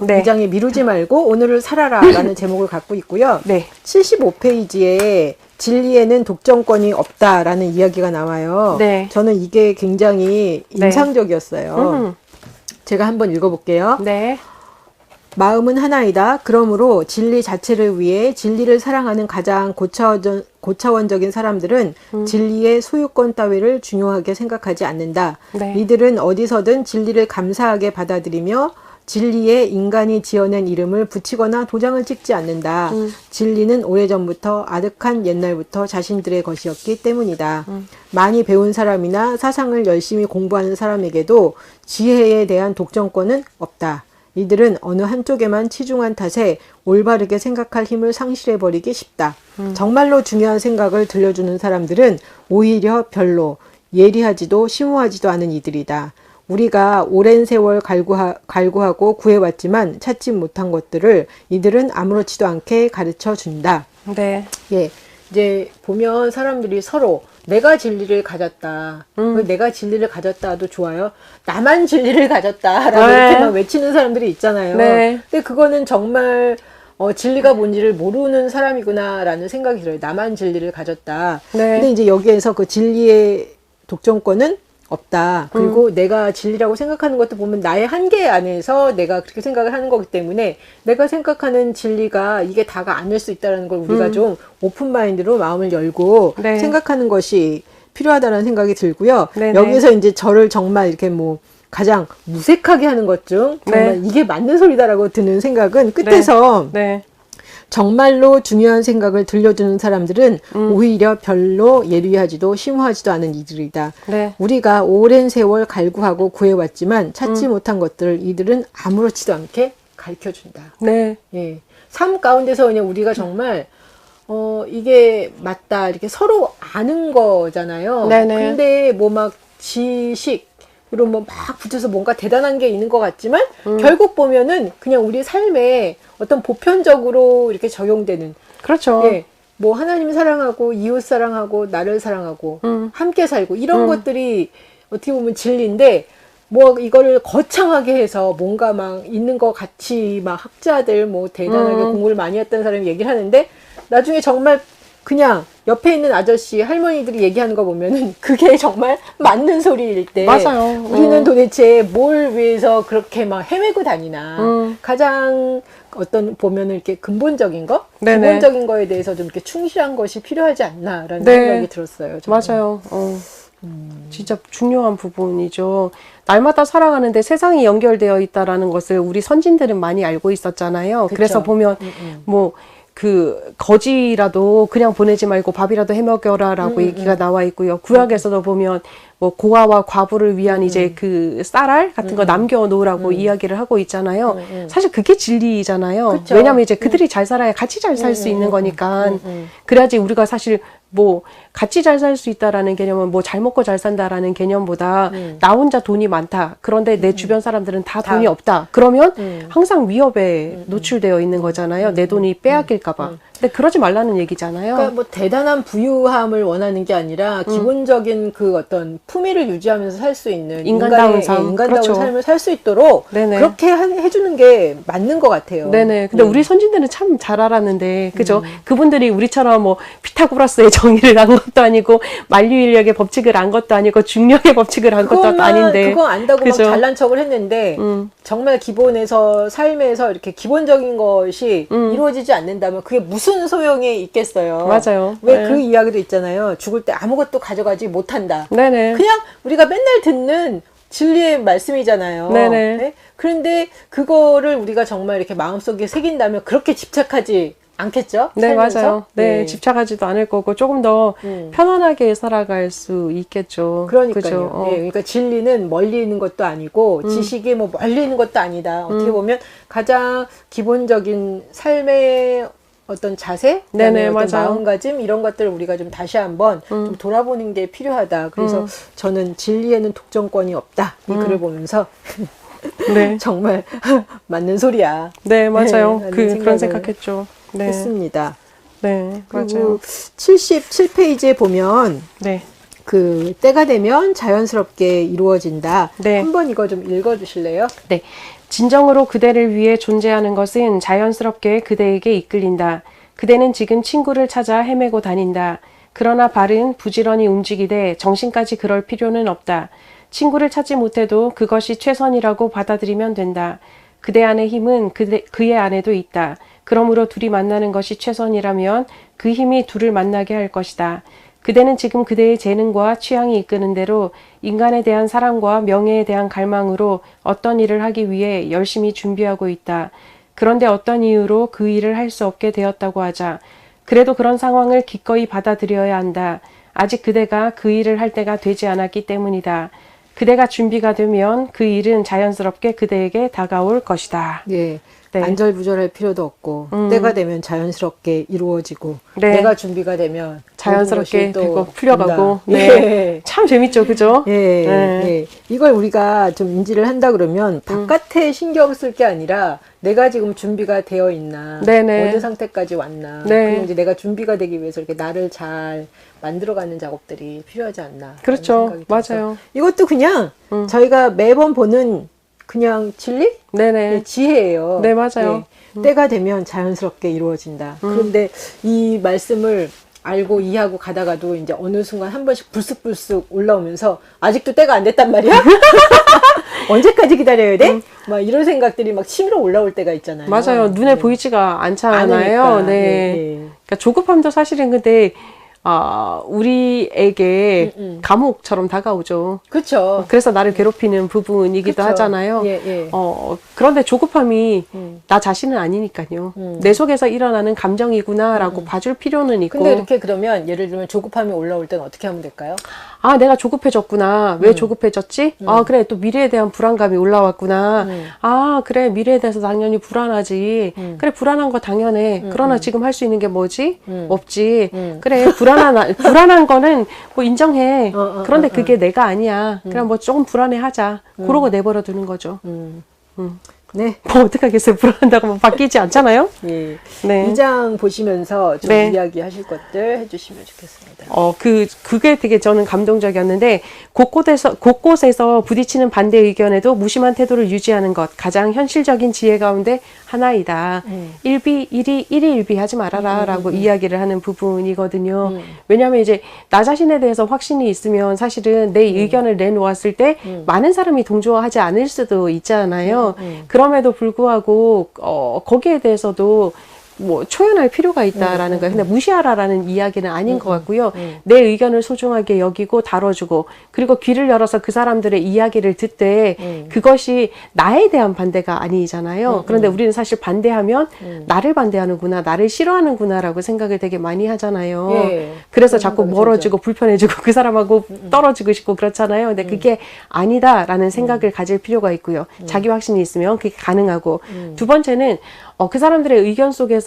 네. 2장에 미루지 말고 오늘을 살아라 라는 제목을 갖고 있고요. 네. 75페이지에 진리에는 독점권이 없다라는 이야기가 나와요. 네. 저는 이게 굉장히 네. 인상적이었어요. 제가 한번 읽어볼게요. 네. 마음은 하나이다. 그러므로 진리 자체를 위해 진리를 사랑하는 가장 고차원적인 사람들은 진리의 소유권 따위를 중요하게 생각하지 않는다. 네. 이들은 어디서든 진리를 감사하게 받아들이며 진리에 인간이 지어낸 이름을 붙이거나 도장을 찍지 않는다. 진리는 오래전부터 아득한 옛날부터 자신들의 것이었기 때문이다. 많이 배운 사람이나 사상을 열심히 공부하는 사람에게도 지혜에 대한 독점권은 없다. 이들은 어느 한쪽에만 치중한 탓에 올바르게 생각할 힘을 상실해버리기 쉽다. 정말로 중요한 생각을 들려주는 사람들은 오히려 별로 예리하지도 심오하지도 않은 이들이다. 우리가 오랜 세월 갈구하고 구해왔지만 찾지 못한 것들을 이들은 아무렇지도 않게 가르쳐 준다. 네. 예, 이제 보면 사람들이 서로 내가 진리를 가졌다. 내가 진리를 가졌다도 좋아요. 나만 진리를 가졌다라고 네. 이렇게만 외치는 사람들이 있잖아요. 네. 근데 그거는 정말 진리가 뭔지를 모르는 사람이구나라는 생각이 들어요. 나만 진리를 가졌다. 네. 근데 이제 여기에서 그 진리의 독점권은 없다. 그리고 내가 진리라고 생각하는 것도 보면 나의 한계 안에서 내가 그렇게 생각을 하는 거기 때문에 내가 생각하는 진리가 이게 다가 아닐 수 있다는 걸 우리가 좀 오픈 마인드로 마음을 열고 네. 생각하는 것이 필요하다는 생각이 들고요. 네네. 여기서 이제 저를 정말 이렇게 뭐 가장 무색하게 하는 것 중 정말 네. 이게 맞는 소리다라고 드는 생각은 끝에서 네. 정말로 중요한 생각을 들려주는 사람들은 오히려 별로 예리하지도 심오하지도 않은 이들이다. 네. 우리가 오랜 세월 갈구하고 구해왔지만 찾지 못한 것들을 이들은 아무렇지도 않게 가르쳐준다. 네. 예. 삶 가운데서 그냥 우리가 정말 이게 맞다 이렇게 서로 아는 거잖아요. 네네. 근데 뭐 막 지식으로 뭐 막 붙여서 뭔가 대단한 게 있는 것 같지만 결국 보면은 그냥 우리 삶에 어떤 보편적으로 이렇게 적용되는 그렇죠. 예. 뭐 하나님 사랑하고 이웃 사랑하고 나를 사랑하고 함께 살고 이런 것들이 어떻게 보면 진리인데 뭐 이거를 거창하게 해서 뭔가 막 있는 것 같이 막 학자들 뭐 대단하게 공부를 많이 했던 사람이 얘기를 하는데 나중에 정말 그냥 옆에 있는 아저씨 할머니들이 얘기하는 거 보면은 그게 정말 맞는 소리일 때 맞아요. 우리는 도대체 뭘 위해서 그렇게 막 헤매고 다니나 가장 어떤 보면은 이렇게 근본적인 거 네네. 기본적인 거에 대해서 좀 이렇게 충실한 것이 필요하지 않나라는 네. 생각이 들었어요. 저는. 맞아요. 진짜 중요한 부분이죠. 날마다 살아가는데 세상이 연결되어 있다라는 것을 우리 선진들은 많이 알고 있었잖아요. 그쵸. 그래서 보면 뭐 그 거지라도 그냥 보내지 말고 밥이라도 해먹여라라고 얘기가 나와 있고요. 구약에서도 보면 뭐 고아와 과부를 위한 이제 그 쌀알 같은 거 남겨놓으라고 이야기를 하고 있잖아요. 사실 그게 진리잖아요. 그쵸. 왜냐하면 이제 그들이 잘 살아야 같이 잘 살 수 있는 거니까. 그래야지 우리가 사실 뭐 같이 잘 살 수 있다라는 개념은 뭐 잘 먹고 잘 산다라는 개념보다 나 혼자 돈이 많다. 그런데 내 주변 사람들은 다 돈이 없다. 그러면 항상 위협에 노출되어 있는 거잖아요. 내 돈이 빼앗길까 봐. 근데 그러지 말라는 얘기잖아요. 그러니까 뭐 대단한 부유함을 원하는 게 아니라 기본적인 그 어떤 품위를 유지하면서 살 수 있는 인간다운 삶. 인간다운 그렇죠. 삶을 살 수 있도록 네네. 그렇게 해주는 게 맞는 것 같아요. 네네. 근데 우리 선진들은 참 잘 알았는데, 그죠? 그분들이 우리처럼 뭐 피타고라스의 정의를 안 것도 아니고, 만류인력의 법칙을 안 것도 아니고, 중력의 법칙을 안 것도 아닌데. 그거 안다고 그죠? 막 잘난 척을 했는데 정말 기본에서 삶에서 이렇게 기본적인 것이 이루어지지 않는다면 그게 무슨 소용이 있겠어요. 맞아요. 왜 네. 그 이야기도 있잖아요. 죽을 때 아무것도 가져가지 못한다. 네네. 그냥 우리가 맨날 듣는 진리의 말씀이잖아요. 네네. 네? 그런데 그거를 우리가 정말 이렇게 마음속에 새긴다면 그렇게 집착하지 않겠죠? 네, 살면서? 맞아요. 네, 집착하지도 않을 거고, 조금 더 편안하게 살아갈 수 있겠죠. 그러니까요. 그죠? 예, 그러니까 진리는 멀리 있는 것도 아니고 지식이 뭐 멀리 있는 것도 아니다. 어떻게 보면 가장 기본적인 삶의 어떤 자세, 네네, 어떤 맞아요. 마음가짐 이런 것들을 우리가 좀 다시 한번 좀 돌아보는 게 필요하다. 그래서 저는 진리에는 독점권이 없다. 이 글을 보면서 네. 정말 맞는 소리야. 네, 맞아요. 네, 그런 생각을 생각했죠. 네. 했습니다. 네, 그리고 맞아요. 77페이지에 보면 네. 그 때가 되면 자연스럽게 이루어진다. 네. 한번 이거 좀 읽어주실래요? 네. 진정으로 그대를 위해 존재하는 것은 자연스럽게 그대에게 이끌린다. 그대는 지금 친구를 찾아 헤매고 다닌다. 그러나 발은 부지런히 움직이되 정신까지 그럴 필요는 없다. 친구를 찾지 못해도 그것이 최선이라고 받아들이면 된다. 그대 안의 힘은 그의 안에도 있다. 그러므로 둘이 만나는 것이 최선이라면 그 힘이 둘을 만나게 할 것이다. 그대는 지금 그대의 재능과 취향이 이끄는 대로 인간에 대한 사랑과 명예에 대한 갈망으로 어떤 일을 하기 위해 열심히 준비하고 있다. 그런데 어떤 이유로 그 일을 할 수 없게 되었다고 하자. 그래도 그런 상황을 기꺼이 받아들여야 한다. 아직 그대가 그 일을 할 때가 되지 않았기 때문이다. 그대가 준비가 되면 그 일은 자연스럽게 그대에게 다가올 것이다. 예. 네. 안절부절할 필요도 없고 때가 되면 자연스럽게 이루어지고 네. 내가 준비가 되면 자연스럽게 모든 것이 또 되고 풀려가고. 된다. 네. 예. 참 재밌죠, 그죠? 예, 네. 예. 이걸 우리가 좀 인지를 한다 그러면 바깥에 신경 쓸 게 아니라 내가 지금 준비가 되어 있나, 네네. 어느 상태까지 왔나, 네. 그리고 이제 내가 준비가 되기 위해서 이렇게 나를 잘 만들어가는 작업들이 필요하지 않나. 그렇죠. 생각이 들어서. 맞아요. 이것도 그냥 저희가 매번 보는 그냥 진리? 네네. 네, 지혜예요. 네, 맞아요. 때가 되면 자연스럽게 이루어진다. 그런데 이 말씀을 알고 이해하고 가다가도 이제 어느 순간 한 번씩 불쑥불쑥 올라오면서 아직도 때가 안 됐단 말이야? 언제까지 기다려야 돼? 막 이런 생각들이 막 치밀어 올라올 때가 있잖아요. 맞아요. 눈에 네. 보이지가 않잖아요. 않으니까. 네. 네. 그러니까 조급함도 사실은 근데 우리에게 감옥처럼 다가오죠. 그렇죠. 그래서 나를 괴롭히는 부분이기도 그쵸. 하잖아요. 예, 예. 그런데 조급함이 나 자신은 아니니까요. 내 속에서 일어나는 감정이구나라고 봐줄 필요는 있고. 근데 이렇게 그러면 예를 들면 조급함이 올라올 때는 어떻게 하면 될까요? 아, 내가 조급해졌구나. 왜 조급해졌지? 아, 그래. 또 미래에 대한 불안감이 올라왔구나. 아, 그래. 미래에 대해서 당연히 불안하지. 그래, 불안한 거 당연해. 그러나 지금 할 수 있는 게 뭐지? 없지. 그래, 불안한 거는 뭐 인정해. 그런데 그게 내가 아니야. 그냥 뭐 조금 불안해 하자. 그러고 내버려 두는 거죠. 네. 뭐 어떡하겠어요. 불안한다고 뭐 바뀌지 않잖아요? 예. 네. 2장 보시면서 좀 네. 이야기하실 것들 해주시면 좋겠습니다. 그게 되게 저는 감동적이었는데, 곳곳에서 부딪히는 반대 의견에도 무심한 태도를 유지하는 것, 가장 현실적인 지혜 가운데 하나이다. 일희일비 하지 말아라. 라고 이야기를 하는 부분이거든요. 왜냐하면 이제 나 자신에 대해서 확신이 있으면 사실은 내 의견을 내놓았을 때 많은 사람이 동조하지 않을 수도 있잖아요. 그럼에도 불구하고, 거기에 대해서도 뭐 초연할 필요가 있다라는 거예요. 근데 무시하라라는 이야기는 아닌 것 같고요. 내 의견을 소중하게 여기고 다뤄주고, 그리고 귀를 열어서 그 사람들의 이야기를 듣되 그것이 나에 대한 반대가 아니잖아요. 그런데 우리는 사실 반대하면 나를 반대하는구나, 나를 싫어하는구나라고 생각을 되게 많이 하잖아요. 예. 그래서 자꾸 멀어지고 불편해지고 그 사람하고 떨어지고 싶고 그렇잖아요. 근데 그게 아니다라는 생각을 가질 필요가 있고요. 자기 확신이 있으면 그게 가능하고. 두 번째는 그 사람들의 의견 속에서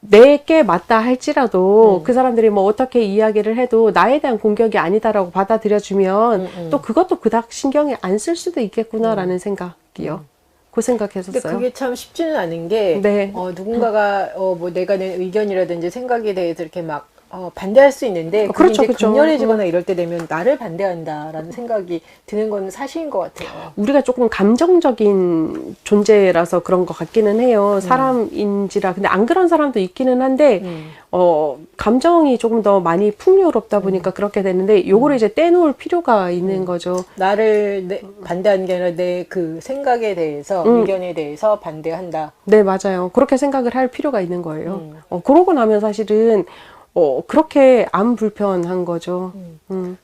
내게 맞다 할지라도 그 사람들이 뭐 어떻게 이야기를 해도 나에 대한 공격이 아니다라고 받아들여주면 또 그것도 그닥 신경에 안 쓸 수도 있겠구나라는 생각이요. 그 생각했었어요. 근데 그게 참 쉽지는 않은 게 네. 누군가가 뭐 내가 낸 의견이라든지 생각에 대해서 이렇게 막 반대할 수 있는데 그게 그렇죠, 이제 그렇죠. 강렬해지거나 이럴 때 되면 나를 반대한다라는 생각이 드는 건 사실인 것 같아요. 우리가 조금 감정적인 존재라서 그런 것 같기는 해요. 사람인지라. 근데 안 그런 사람도 있기는 한데, 감정이 조금 더 많이 풍요롭다 보니까 그렇게 되는데, 요거를 이제 떼놓을 필요가 있는 거죠. 나를 반대하는 게 아니라 내 그 생각에 대해서 의견에 대해서 반대한다. 네, 맞아요. 그렇게 생각을 할 필요가 있는 거예요. 그러고 나면 사실은, 그렇게 안 불편한 거죠.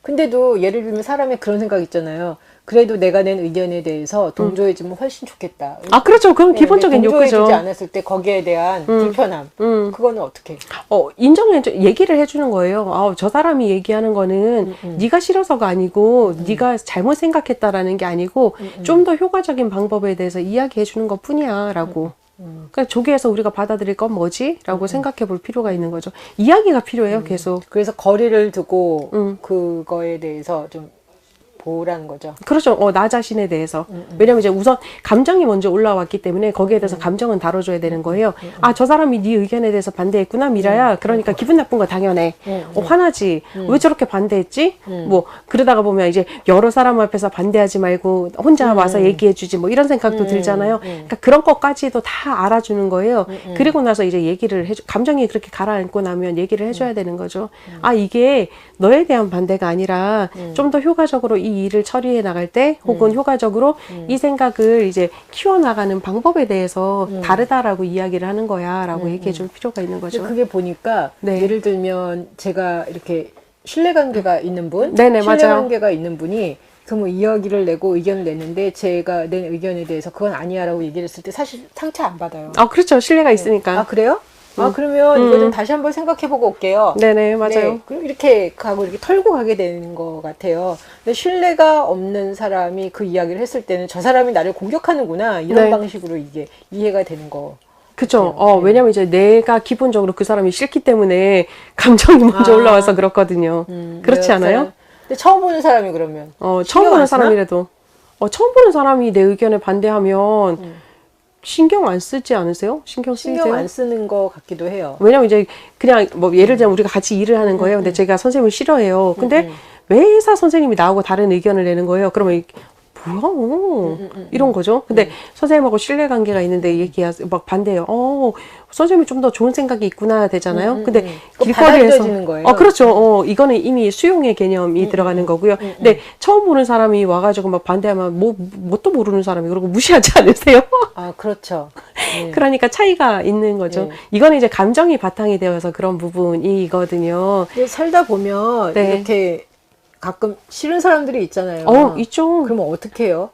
근데도 예를 들면 사람의 그런 생각 있잖아요. 그래도 내가 낸 의견에 대해서 동조해주면 훨씬 좋겠다. 아, 그렇죠. 그건 기본적인 동조해주지 욕구죠. 않았을 때 거기에 대한 불편함. 그거는 어떻게? 얘기를 해주는 거예요. 저 사람이 얘기하는 거는 네가 싫어서가 아니고 네가 잘못 생각했다라는 게 아니고 좀 더 효과적인 방법에 대해서 이야기해 주는 것 뿐이야 라고. 그러니까 저기에서 우리가 받아들일 건 뭐지? 라고 생각해 볼 필요가 있는 거죠. 이야기가 필요해요, 계속. 그래서 거리를 두고 그거에 대해서 좀 보라는 거죠. 그렇죠. 나 자신에 대해서. 왜냐면 이제 우선 감정이 먼저 올라왔기 때문에 거기에 대해서 감정은 다뤄줘야 되는 거예요. 아, 저 사람이 네 의견에 대해서 반대했구나, 미라야. 그러니까 기분 나쁜 거 당연해. 화나지. 왜 저렇게 반대했지? 뭐, 그러다가 보면 이제 여러 사람 앞에서 반대하지 말고 혼자 와서 얘기해주지. 뭐 이런 생각도 들잖아요. 그러니까 그런 것까지도 다 알아주는 거예요. 그리고 나서 이제 얘기를 감정이 그렇게 가라앉고 나면 얘기를 해줘야 되는 거죠. 아, 이게 너에 대한 반대가 아니라 좀 더 효과적으로 이 일을 처리해 나갈 때 혹은 효과적으로 이 생각을 이제 키워나가는 방법에 대해서 다르다라고 이야기를 하는 거야 라고 얘기해 줄 필요가 있는 거죠. 그게 보니까 네. 예를 들면 제가 이렇게 신뢰관계가 있는 분, 네네, 신뢰관계가 있는 분이 그 뭐 이야기를 내고 의견을 냈는데 제가 낸 의견에 대해서 그건 아니야라고 얘기를 했을 때 사실 상처 안 받아요. 아, 그렇죠. 신뢰가 있으니까. 아, 그래요? 아, 그러면 이거 좀 다시 한번 생각해보고 올게요. 네네, 맞아요. 네, 그럼 이렇게 가고 이렇게 털고 가게 되는 것 같아요. 근데 신뢰가 없는 사람이 그 이야기를 했을 때는 저 사람이 나를 공격하는구나 이런 네. 방식으로 이게 이해가 되는 거. 그쵸. 왜냐면 이제 내가 기본적으로 그 사람이 싫기 때문에 감정이 먼저 올라와서 그렇거든요. 그렇지 않아요? 근데 처음 보는 사람이 그러면 처음 보는 사람이라도. 처음 보는 사람이 내 의견에 반대하면 신경 안 쓰지 않으세요? 신경 쓰이세요? 신경 안 쓰는 것 같기도 해요. 왜냐면 이제 그냥 뭐 예를 들면 우리가 같이 일을 하는 거예요. 근데 제가 선생님을 싫어해요. 근데 매사 선생님이 나하고 다른 의견을 내는 거예요. 그러면 뭐야? 이런 거죠. 근데 선생님하고 신뢰관계가 있는데 막 반대해요. 선생님이 좀 더 좋은 생각이 있구나 되잖아요. 근데 길거리에서 받아들여지는 거예요. 그렇죠. 이거는 이미 수용의 개념이 들어가는 거고요. 근데 처음 보는 사람이 와가지고 막 반대하면 뭣도 모르는 사람이 그러고 무시하지 않으세요? 아, 그렇죠. 네. 그러니까 차이가 있는 거죠. 네. 이거는 이제 감정이 바탕이 되어서 그런 부분이거든요. 근데 살다 보면 네. 이렇게 가끔 싫은 사람들이 있잖아요. 있죠. 그러면 어떻게 해요?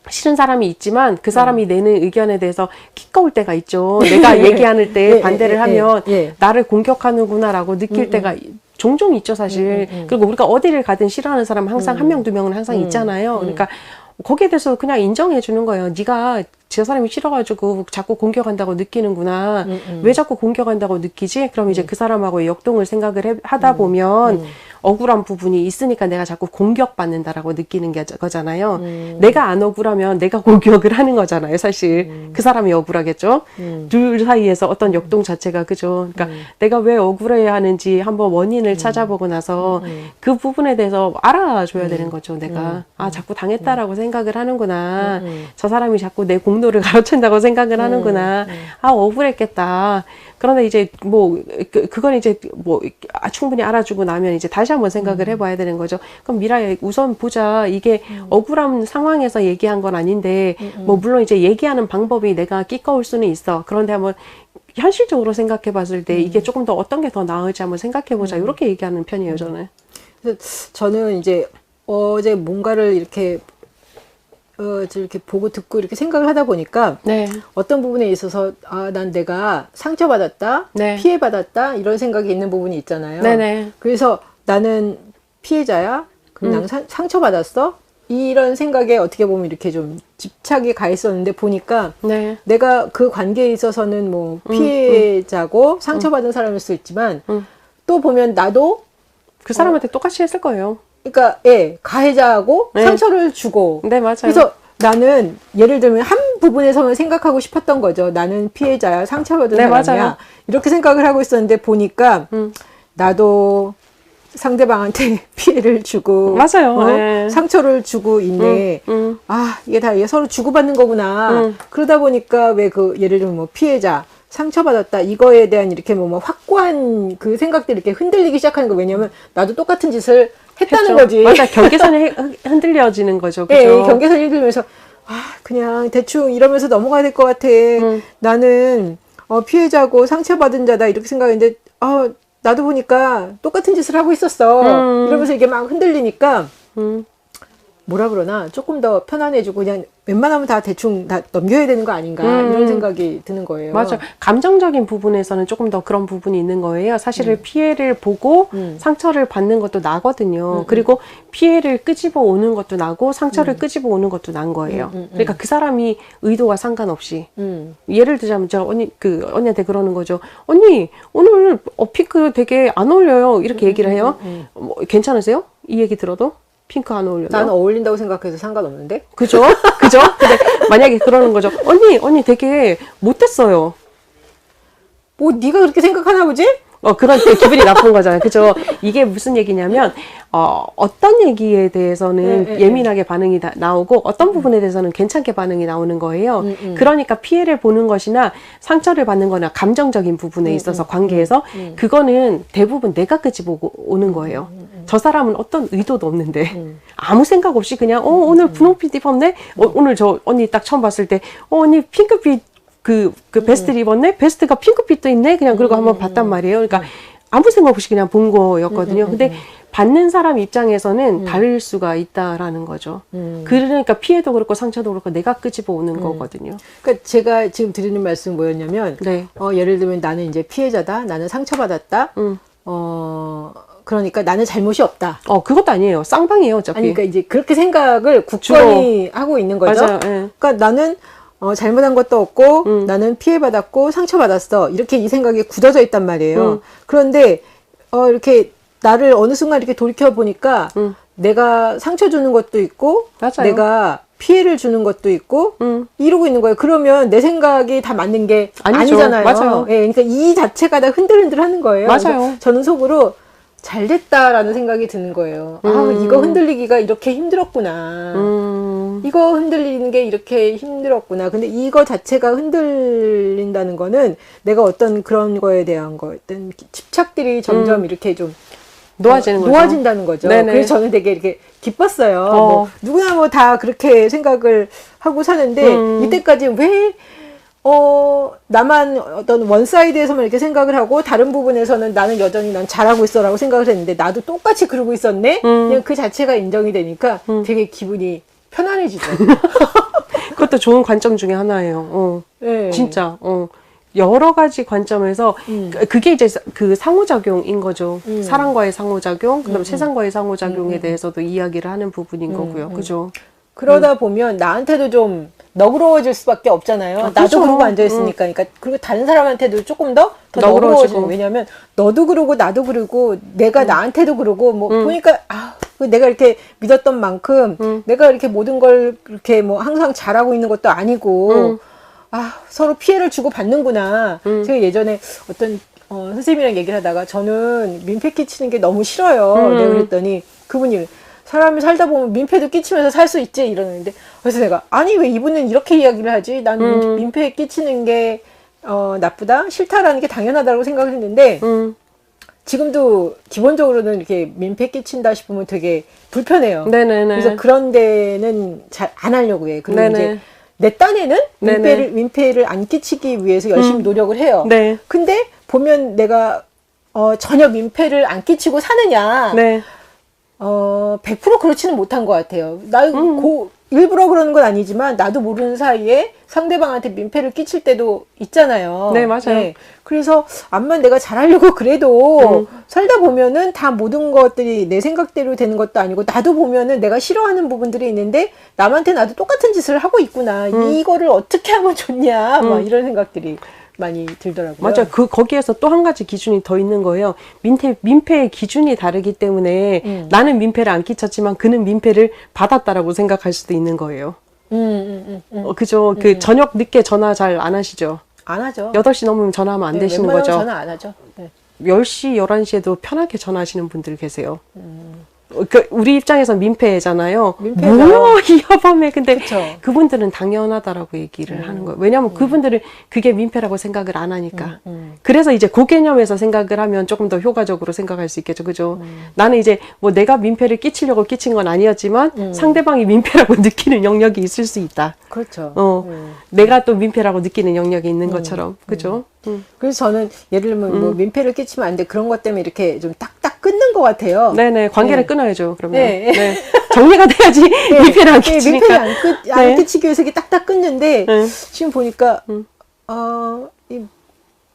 싫은 사람이 있지만 그 사람이 내는 의견에 대해서 기꺼울 때가 있죠. 내가 얘기하는 때 반대를 하면 나를 공격하는구나라고 느낄 때가 종종 있죠, 사실. 그리고 우리가 어디를 가든 싫어하는 사람 항상 한 명, 두 명은 항상 있잖아요. 그러니까 거기에 대해서 그냥 인정해 주는 거예요. 네가 저 사람이 싫어가지고 자꾸 공격한다고 느끼는구나. 왜 자꾸 공격한다고 느끼지? 그럼 이제 그 사람하고 역동을 생각을 하다 보면 억울한 부분이 있으니까 내가 자꾸 공격받는다라고 느끼는 거잖아요. 내가 안 억울하면 내가 공격을 하는 거잖아요, 사실. 그 사람이 억울하겠죠. 둘 사이에서 어떤 역동 자체가 그죠. 그러니까 내가 왜 억울해야 하는지 한번 원인을 찾아보고 나서 그 부분에 대해서 알아줘야 되는 거죠. 내가 자꾸 당했다라고 생각을 하는구나. 저 사람이 자꾸 내 공로를 가로챈다고 생각을 하는구나. 억울했겠다. 그런데 이제 그건 이제 충분히 알아주고 나면 이제 다시 한번 생각을 해봐야 되는 거죠. 그럼 미라야, 우선 보자. 이게 억울한 상황에서 얘기한 건 아닌데, 물론 이제 얘기하는 방법이 내가 끼꺼울 수는 있어. 그런데 한번 현실적으로 생각해 봤을 때 이게 조금 더 어떤 게 더 나을지 한번 생각해 보자. 이렇게 얘기하는 편이에요, 저는. 그래서 저는 이제 어제 뭔가를 이렇게 보고 듣고 이렇게 생각을 하다 보니까 어떤 부분에 있어서 난 내가 상처받았다, 피해받았다 이런 생각이 있는 부분이 있잖아요. 그래서 나는 피해자야, 그럼 난 상처받았어 이런 생각에 어떻게 보면 이렇게 좀 집착이 가 있었는데 보니까 내가 그 관계에 있어서는 뭐 피해자고 상처받은 사람일 수 있지만 또 보면 나도 그 사람한테 똑같이 했을 거예요. 그러니까 가해자하고 상처를 주고 맞아요. 그래서 나는 예를 들면 한 부분에서만 생각하고 싶었던 거죠. 나는 피해자야, 상처받은 사람이야. 맞아요. 이렇게 생각을 하고 있었는데 보니까 나도 상대방한테 피해를 주고 맞아요. 상처를 주고 있네. 이게 다 서로 주고받는 거구나. 그러다 보니까 왜 예를 들면 뭐 피해자 상처받았다 이거에 대한 이렇게 뭐 확고한 그 생각들이 이렇게 흔들리기 시작하는 거. 왜냐면 나도 똑같은 짓을 했다는 거지. 맞아, 경계선이 흔들려지는 거죠. 그죠? 경계선이 흔들면서 그냥 대충 이러면서 넘어가야 될 것 같아. 나는 피해자고 상처받은 자다 이렇게 생각했는데 나도 보니까 똑같은 짓을 하고 있었어. 이러면서 이게 막 흔들리니까 뭐라 그러나 조금 더 편안해지고 그냥 웬만하면 다 대충 다 넘겨야 되는 거 아닌가 이런 생각이 드는 거예요. 맞아. 감정적인 부분에서는 조금 더 그런 부분이 있는 거예요. 사실은 피해를 보고 상처를 받는 것도 나거든요. 그리고 피해를 끄집어 오는 것도 나고 상처를 끄집어 오는 것도 난 거예요. 그러니까 그 사람이 의도와 상관없이 예를 들자면 제가 언니한테 그러는 거죠. 언니 오늘 핑크 되게 안 어울려요. 이렇게 얘기를 해요. 괜찮으세요? 이 얘기 들어도? 핑크 안 어울려요? 나는 어울린다고 생각해서 상관없는데? 그죠? 그죠? 근데 만약에 그러는 거죠. 언니 되게 못됐어요. 뭐 네가 그렇게 생각하나 보지? 그런 때 기분이 나쁜 거잖아요. 그죠? 이게 무슨 얘기냐면, 어떤 얘기에 대해서는 예민하게 반응이 나오고, 어떤 부분에 대해서는 괜찮게 반응이 나오는 거예요. 그러니까 피해를 보는 것이나 상처를 받는 거나 감정적인 부분에 있어서 관계에서, 그거는 대부분 내가 끄집어고 오는 거예요. 저 사람은 어떤 의도도 없는데, 아무 생각 없이 그냥, 오늘 분홍빛 입었네? 오늘 저 언니 딱 처음 봤을 때, 언니 핑크빛 그 베스트를 입었네? 베스트가 핑크빛도 있네? 그냥 그러고 한번 봤단 말이에요. 그러니까 아무 생각 없이 그냥 본 거였거든요. 근데 받는 사람 입장에서는 다를 수가 있다라는 거죠. 그러니까 피해도 그렇고 상처도 그렇고 내가 끄집어 오는 거거든요. 그러니까 제가 지금 드리는 말씀은 뭐였냐면, 네. 예를 들면 나는 이제 피해자다, 나는 상처받았다, 그러니까 나는 잘못이 없다. 그것도 아니에요. 쌍방이에요, 어차피. 아니, 그러니까 이제 그렇게 생각을 굳건히 하고 있는 거죠. 맞아요. 예. 그러니까 나는 잘못한 것도 없고 나는 피해받았고 상처받았어. 이렇게 이 생각이 굳어져 있단 말이에요. 그런데 이렇게 나를 어느 순간 이렇게 돌이켜 보니까 내가 상처 주는 것도 있고 맞아요. 내가 피해를 주는 것도 있고 이러고 있는 거예요. 그러면 내 생각이 다 맞는 게 아니죠. 아니잖아요. 맞아요. 예, 그러니까 이 자체가 다 흔들흔들 하는 거예요. 맞아요. 그래서 저는 속으로 잘 됐다라는 생각이 드는 거예요. 이거 흔들리기가 이렇게 힘들었구나. 이거 흔들리는 게 이렇게 힘들었구나. 근데 이거 자체가 흔들린다는 거는 내가 어떤 그런 거에 대한 어떤 집착들이 점점 이렇게 좀 놓아지는 거죠. 놓아진다는 거죠. 네네. 그래서 저는 되게 이렇게 기뻤어요. 뭐 누구나 뭐 다 그렇게 생각을 하고 사는데 이때까지 왜 나만 어떤 원사이드에서만 이렇게 생각을 하고 다른 부분에서는 나는 여전히 난 잘하고 있어라고 생각을 했는데 나도 똑같이 그러고 있었네? 그냥 그 자체가 인정이 되니까 되게 기분이 편안해지더라고요. 그것도 좋은 관점 중에 하나예요. 네. 진짜. 여러 가지 관점에서 그게 이제 그 상호작용인 거죠. 사랑과의 상호작용, 그다음 세상과의 상호작용에 대해서도 이야기를 하는 부분인 거고요. 그죠? 그러다 보면 나한테도 좀 너그러워질 수밖에 없잖아요. 나도 그렇죠. 그러고 앉아있으니까. 그러니까 그리고 다른 사람한테도 조금 더 너그러워지고. 너그러워지고. 왜냐면 너도 그러고 나도 그러고 내가 나한테도 그러고 뭐 보니까 내가 이렇게 믿었던 만큼 내가 이렇게 모든 걸 이렇게 뭐 항상 잘하고 있는 것도 아니고 서로 피해를 주고 받는구나. 제가 예전에 어떤 선생님이랑 얘기를 하다가 저는 민폐 끼치는 게 너무 싫어요. 내가 그랬더니 그분이 사람이 살다 보면 민폐도 끼치면서 살 수 있지 이러는데 그래서 내가 아니 왜 이분은 이렇게 이야기를 하지? 난 민폐 끼치는 게 나쁘다? 싫다라는 게 당연하다고 생각을 했는데 지금도 기본적으로는 이렇게 민폐 끼친다 싶으면 되게 불편해요. 네네네. 그래서 그런 데는 잘 안 하려고 해. 그리고 네네. 이제 내 딴에는 민폐를 안 끼치기 위해서 열심히 노력을 해요. 네. 근데 보면 내가 전혀 민폐를 안 끼치고 사느냐? 네. 100% 그렇지는 못한 것 같아요. 일부러 그러는 건 아니지만 나도 모르는 사이에 상대방한테 민폐를 끼칠 때도 있잖아요. 네, 맞아요. 네. 그래서 암만 내가 잘하려고 그래도 살다 보면은 다 모든 것들이 내 생각대로 되는 것도 아니고 나도 보면은 내가 싫어하는 부분들이 있는데 남한테 나도 똑같은 짓을 하고 있구나. 이거를 어떻게 하면 좋냐. 막 이런 생각들이 많이 들더라고요. 맞아요. 거기에서 또 한 가지 기준이 더 있는 거예요. 민폐의 기준이 다르기 때문에 나는 민폐를 안 끼쳤지만 그는 민폐를 받았다라고 생각할 수도 있는 거예요. 그죠. 저녁 늦게 전화 잘 안 하시죠? 안 하죠. 8시 넘으면 전화하면 안 되시는 웬만하면 거죠? 전화 안 하죠. 네. 10시, 11시에도 편하게 전화하시는 분들 계세요. 우리 입장에서 민폐잖아요. 민폐죠. 뭐야, 이 여밤에. 근데 그쵸. 그분들은 당연하다라고 얘기를 하는 거예요. 왜냐하면 그분들은 그게 민폐라고 생각을 안 하니까. 그래서 이제 그 개념에서 생각을 하면 조금 더 효과적으로 생각할 수 있겠죠. 그죠? 나는 이제 뭐 내가 민폐를 끼치려고 끼친 건 아니었지만 상대방이 민폐라고 느끼는 영역이 있을 수 있다. 그렇죠. 내가 또 민폐라고 느끼는 영역이 있는 것처럼. 그죠? 그래서 저는 예를 들면 뭐 민폐를 끼치면 안 돼. 그런 것 때문에 이렇게 좀 딱딱 끊는 것 같아요. 네네. 관계를 끊어야죠. 그러면. 네. 네. 정리가 돼야지 민폐를 안 끼치니까. 민폐를 안 끼치기 위해서 이렇게 딱딱 끊는데 지금 보니까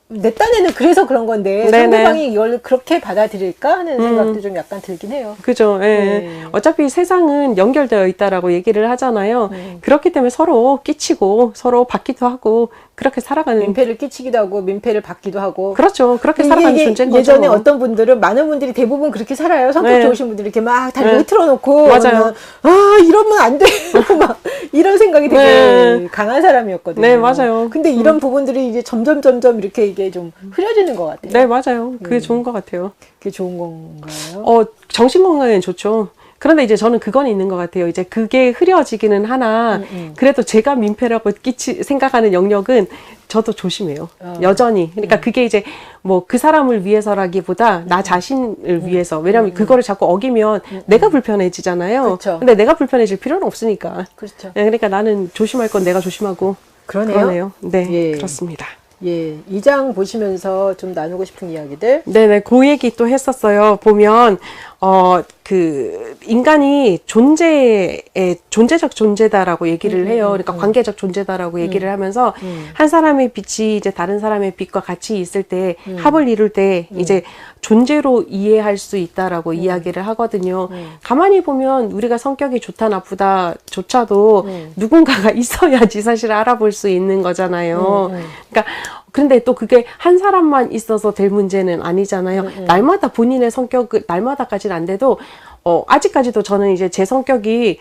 내 딴에는 그래서 그런 건데 네네. 상대방이 이걸 그렇게 받아들일까 하는 생각도 좀 약간 들긴 해요. 그죠. 예. 네. 어차피 세상은 연결되어 있다라고 얘기를 하잖아요. 그렇기 때문에 서로 끼치고 서로 받기도 하고 그렇게 살아가는. 민폐를 끼치기도 하고 민폐를 받기도 하고. 그렇죠. 그렇게 근데 살아가는 이게 존재인 거죠. 예전에 어떤 분들은 많은 분들이 대부분 그렇게 살아요. 성격 네. 좋으신 분들이 이렇게 막 달력에 네. 틀어놓고 맞아요. 아 이러면 안 돼. 막 이런 생각이 되게 네. 강한 사람이었거든요. 네, 맞아요. 근데 이런 부분들이 이제 점점 이렇게 이게 좀 흐려지는 것 같아요. 네, 맞아요. 그게 좋은 것 같아요. 그게 좋은 건가요? 정신 건강엔 좋죠. 그런데 이제 저는 그건 있는 것 같아요. 이제 그게 흐려지기는 하나, 그래도 제가 민폐라고 생각하는 영역은 저도 조심해요. 여전히. 그러니까 그게 이제 뭐 그 사람을 위해서라기보다 나 자신을 위해서. 왜냐면 그거를 자꾸 어기면 내가 불편해지잖아요. 그렇죠. 근데 내가 불편해질 필요는 없으니까. 그렇죠. 네, 그러니까 나는 조심할 건 내가 조심하고. 그러네요. 그러네요. 네, 예. 그렇습니다. 예, 2장 보시면서 좀 나누고 싶은 이야기들. 네네, 그 얘기 또 했었어요. 보면, 인간이 존재적 존재다라고 얘기를 해요. 그러니까 관계적 존재다라고 얘기를 하면서, 한 사람의 빛이 이제 다른 사람의 빛과 같이 있을 때, 합을 이룰 때, 이제 존재로 이해할 수 있다라고 이야기를 하거든요. 가만히 보면 우리가 성격이 좋다, 나쁘다조차도 누군가가 있어야지 사실 알아볼 수 있는 거잖아요. 그러니까, 근데 또 그게 한 사람만 있어서 될 문제는 아니잖아요. 날마다 본인의 성격을, 날마다까지는 안 돼도, 아직까지도 저는 이제 제 성격이,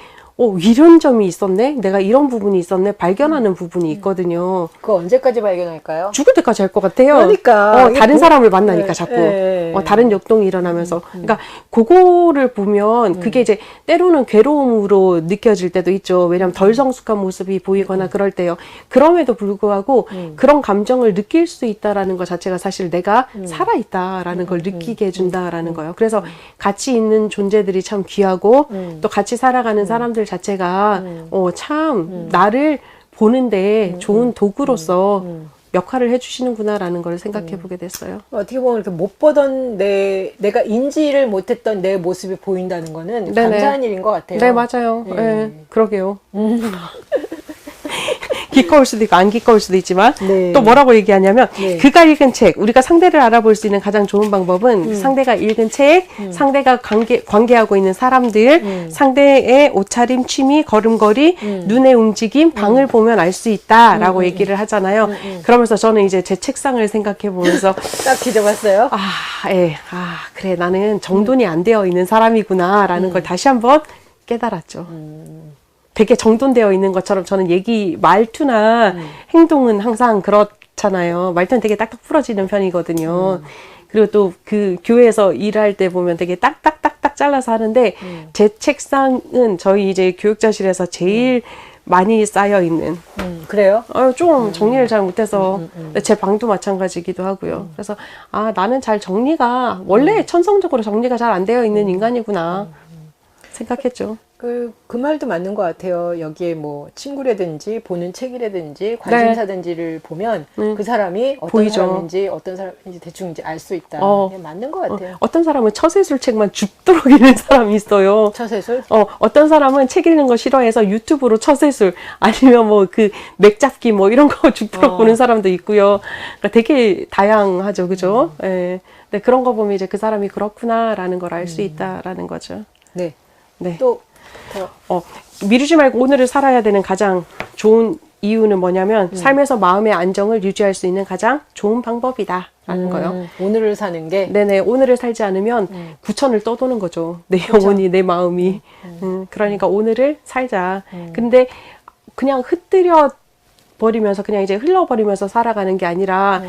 이런 점이 있었네? 내가 이런 부분이 있었네? 발견하는 부분이 있거든요. 그거 언제까지 발견할까요? 죽을 때까지 할 것 같아요. 그러니까. 다른 사람을 만나니까 네, 자꾸. 네. 다른 역동이 일어나면서. 그러니까, 그거를 보면, 그게 이제, 때로는 괴로움으로 느껴질 때도 있죠. 왜냐면 덜 성숙한 모습이 보이거나 그럴 때요. 그럼에도 불구하고, 그런 감정을 느낄 수 있다라는 것 자체가 사실 내가 살아있다라는 걸 느끼게 해준다라는 거예요. 그래서 같이 있는 존재들이 참 귀하고, 또 같이 살아가는 사람들 자체가, 참, 나를 보는데 좋은 도구로서 역할을 해주시는구나라는 걸 생각해 보게 됐어요. 어떻게 보면 이렇게 못 보던 내가 인지를 못했던 내 모습이 보인다는 거는 네네. 감사한 일인 것 같아요. 네, 맞아요. 네, 그러게요. 기꺼울 수도 있고 안 기꺼울 수도 있지만 네. 또 뭐라고 얘기하냐면 네. 그가 읽은 책, 우리가 상대를 알아볼 수 있는 가장 좋은 방법은 상대가 읽은 책, 상대가 관계하고 있는 사람들, 상대의 옷차림, 취미, 걸음걸이, 눈의 움직임, 방을 보면 알 수 있다라고 얘기를 하잖아요. 그러면서 저는 이제 제 책상을 생각해 보면서 딱 뒤져봤어요. 그래 나는 정돈이 안 되어 있는 사람이구나라는 걸 다시 한번 깨달았죠. 되게 정돈되어 있는 것처럼 저는 말투나 행동은 항상 그렇잖아요. 말투는 되게 딱딱 풀어지는 편이거든요. 그리고 또 그 교회에서 일할 때 보면 되게 딱딱딱딱 잘라서 하는데 제 책상은 저희 이제 교육자실에서 제일 많이 쌓여 있는. 그래요? 좀 정리를 잘 못해서 제 방도 마찬가지기도 하고요. 그래서 나는 잘 정리가 원래 천성적으로 정리가 잘 안 되어 있는 인간이구나 생각했죠. 그 말도 맞는 것 같아요. 여기에 뭐 친구라든지 보는 책이라든지 관심사든지를 보면 그 사람이 어떤 보이죠. 사람인지 어떤 사람인지 대충 이제 알 수 있다. 맞는 것 같아요. 어떤 사람은 처세술 책만 죽도록 읽는 사람이 있어요. 처세술? 어떤 사람은 책 읽는 거 싫어해서 유튜브로 처세술 아니면 뭐 그 맥잡기 뭐 이런 거 죽도록 보는 사람도 있고요. 그러니까 되게 다양하죠, 그죠? 예. 근데 그런 거 보면 이제 그 사람이 그렇구나라는 걸 알 수 있다라는 거죠. 네. 네. 또 미루지 말고 오늘을 살아야 되는 가장 좋은 이유는 뭐냐면 삶에서 마음의 안정을 유지할 수 있는 가장 좋은 방법이다라는 거요. 오늘을 사는 게 네네, 오늘을 살지 않으면 구천을 떠도는 거죠. 내 영혼이, 내 마음이. 그러니까 오늘을 살자. 근데 그냥 흩뜨려 버리면서 그냥 이제 흘러버리면서 살아가는 게 아니라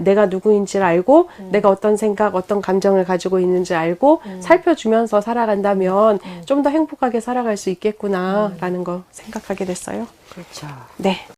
내가 누구인지를 알고 내가 어떤 생각, 어떤 감정을 가지고 있는지 알고 살펴주면서 살아간다면 좀 더 행복하게 살아갈 수 있겠구나라는 거 생각하게 됐어요. 그렇죠. 네.